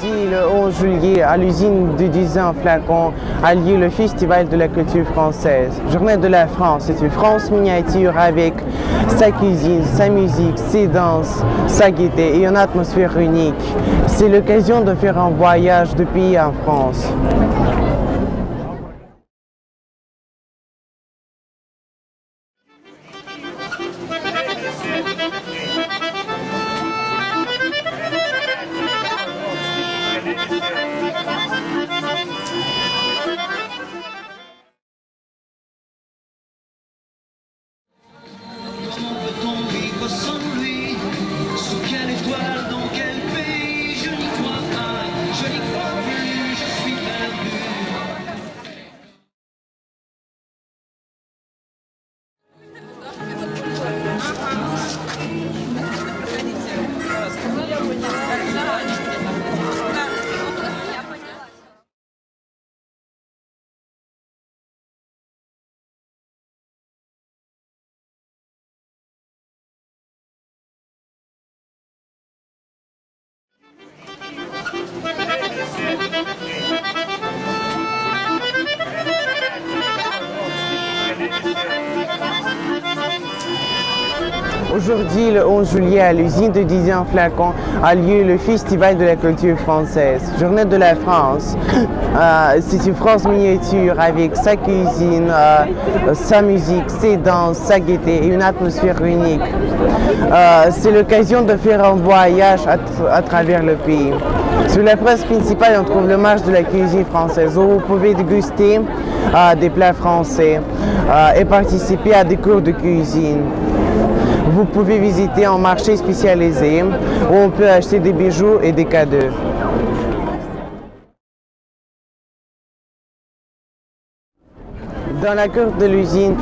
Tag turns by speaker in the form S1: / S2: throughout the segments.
S1: Aujourd'hui, le 11 juillet, à l'usine de Dijon Flacon, a lieu le Festival de la culture française. Journée de la France, c'est une France miniature avec sa cuisine, sa musique, ses danses, sa gaieté et une atmosphère unique. C'est l'occasion de faire un voyage de pays en France. Aujourd'hui, le 11 juillet, à l'usine de Dijon Flacon, a lieu le Festival de la culture française. Journée de la France, c'est une France miniature avec sa cuisine, sa musique, ses danses, sa gaieté et une atmosphère unique. C'est l'occasion de faire un voyage à travers le pays. Sur la place principale, on trouve le marché de la cuisine française où vous pouvez déguster des plats français et participer à des cours de cuisine. Vous pouvez visiter un marché spécialisé où on peut acheter des bijoux et des cadeaux. Dans la cour de l'usine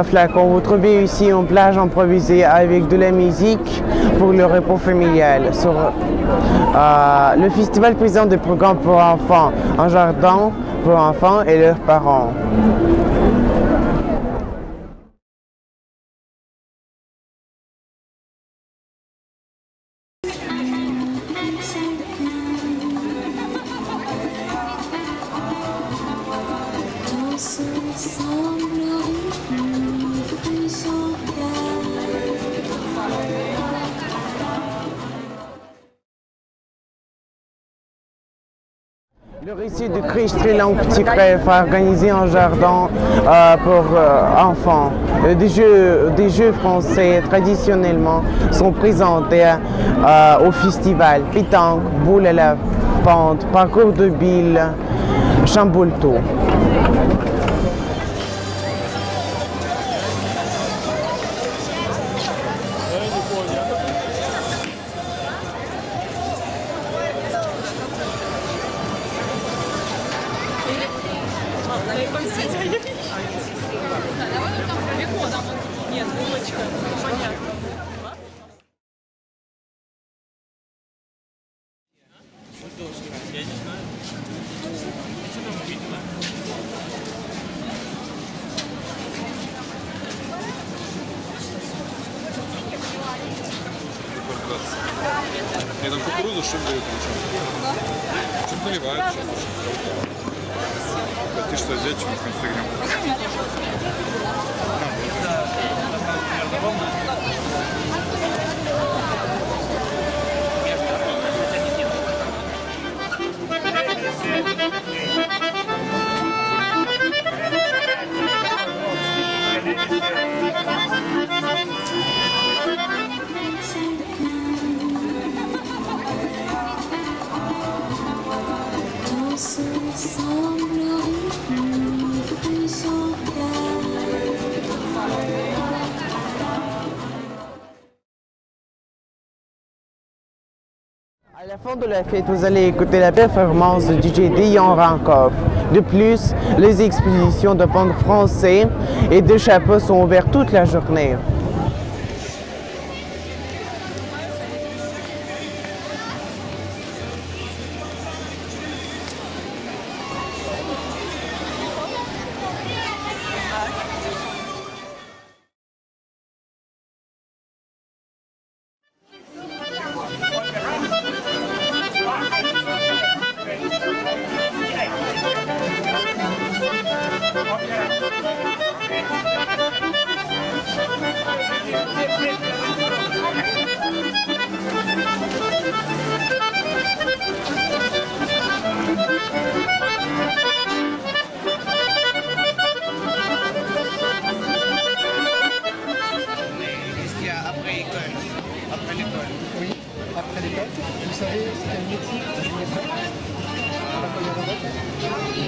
S1: Flacon, vous trouvez ici une plage improvisée avec de la musique pour le repos familial. Le festival présente des programmes pour enfants, un jardin pour enfants et leurs parents. Le récit de Criche Très Long Petit Crève a organisé un jardin pour enfants. Des jeux français traditionnellement sont présentés au festival. Pétanque, boule à la pente, parcours de billes, chamboule-tout.
S2: Я там кукурузу, что дают ничего? Что-то наливают сейчас. Ты что, взять что-нибудь с фигнем?
S1: À la fin de la fête, vous allez écouter la performance de DJ Dion Rankov. De plus, les expositions de peintres français et de chapeaux sont ouvertes toute la journée.
S3: après l'école. Vous savez quel métier vous voulez faire après le robot?
S1: Je suis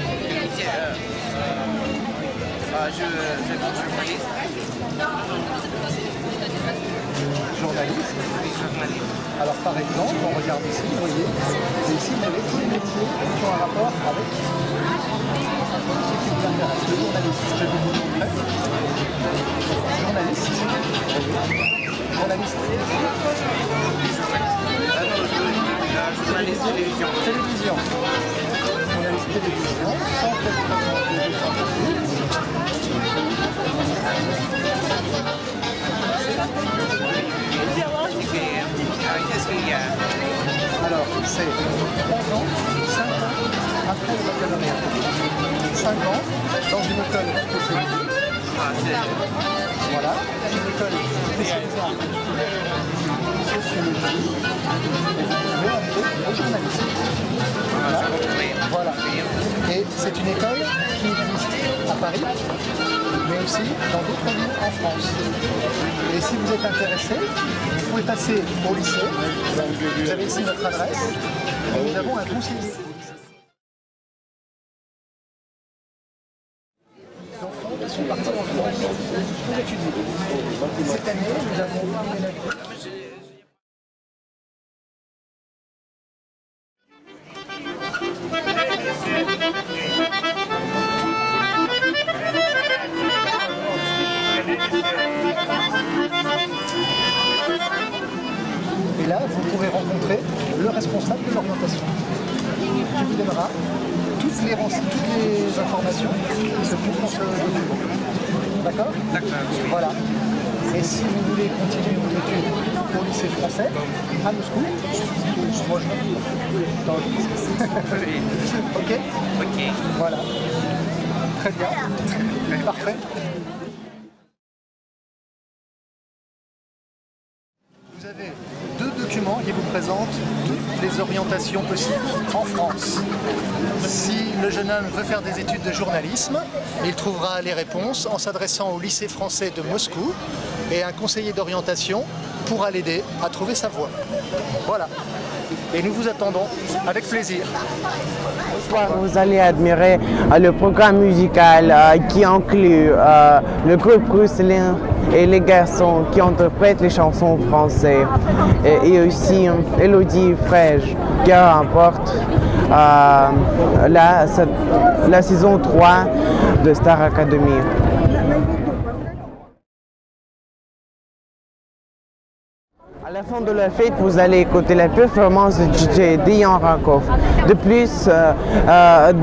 S1: journaliste.
S3: Journaliste. Alors par exemple, on regarde ici, vous voyez, et ici vous avez tous les métiers qui ont un rapport avec ce qui vous intéresse. Le journaliste, je vais vous montrer. Journaliste. Journaliste.
S1: Journaliste télévision.
S3: Télévision. Journaliste télévision, 188.
S1: Qu'est-ce qu'il y a?
S3: Alors, c'est 11 ans, 5 ans après le baccalauréat. 5 ans dans une école spécialisée. Voilà, une école spécialisée en sociologie. Et vous pouvez aller au journalisme. Voilà. Et c'est une école qui existe à Paris, mais aussi dans d'autres villes en France. Et si vous êtes intéressé, vous pouvez passer au lycée. Vous avez ici notre adresse. Et nous avons un conseiller. Les enfants qui sont partis en France pour étudier. Et cette année, nous avons emménagé. Et là, vous pourrez rencontrer le responsable de l'orientation qui vous donnera toutes les informations qui se trouvent dans ce document. D'accord?
S1: D'accord.
S3: Voilà. Et si vous voulez continuer vos études au lycée français, à Moscou, moi je dans le lycée. Ok?
S1: Ok.
S3: Voilà. Très bien. Parfait. Vous avez deux documents qui vous présentent toutes les orientations possibles en France. Si le jeune homme veut faire des études de journalisme, il trouvera les réponses en s'adressant au lycée français de Moscou et un conseiller d'orientation pourra l'aider à trouver sa voie. Voilà. Et nous vous attendons avec plaisir.
S1: Ce soir, vous allez admirer le programme musical qui inclut le groupe Russelin et les garçons qui interprètent les chansons françaises et aussi Elodie Frege qui remporte la saison 3 de Star Academy. À la fin de la fête, vous allez écouter la performance de DJ Dion Rakoff. De plus,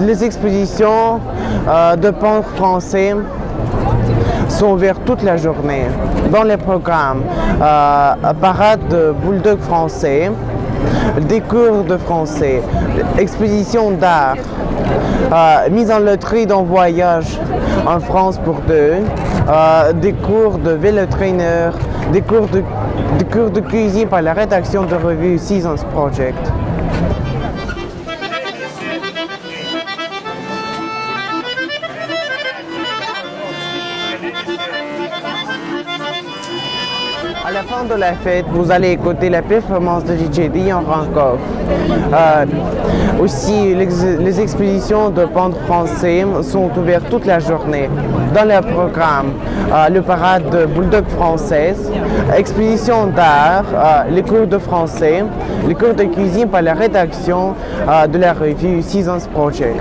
S1: les expositions de peintres français sont ouvertes toute la journée. Dans les programmes, parade de bulldog français, des cours de français, exposition d'art, mise en loterie d'un voyage en France pour deux, des cours de vélo-trainer, des cours de cuisine par la rédaction de revue Seasons Project. À la fin de la fête, vous allez écouter la performance de DJ Dion Rakoff. Aussi, les expositions de peintres français sont ouvertes toute la journée. Dans le programme, le parade de bulldog française, exposition d'art, les cours de français, les cours de cuisine par la rédaction de la revue Seasons Project.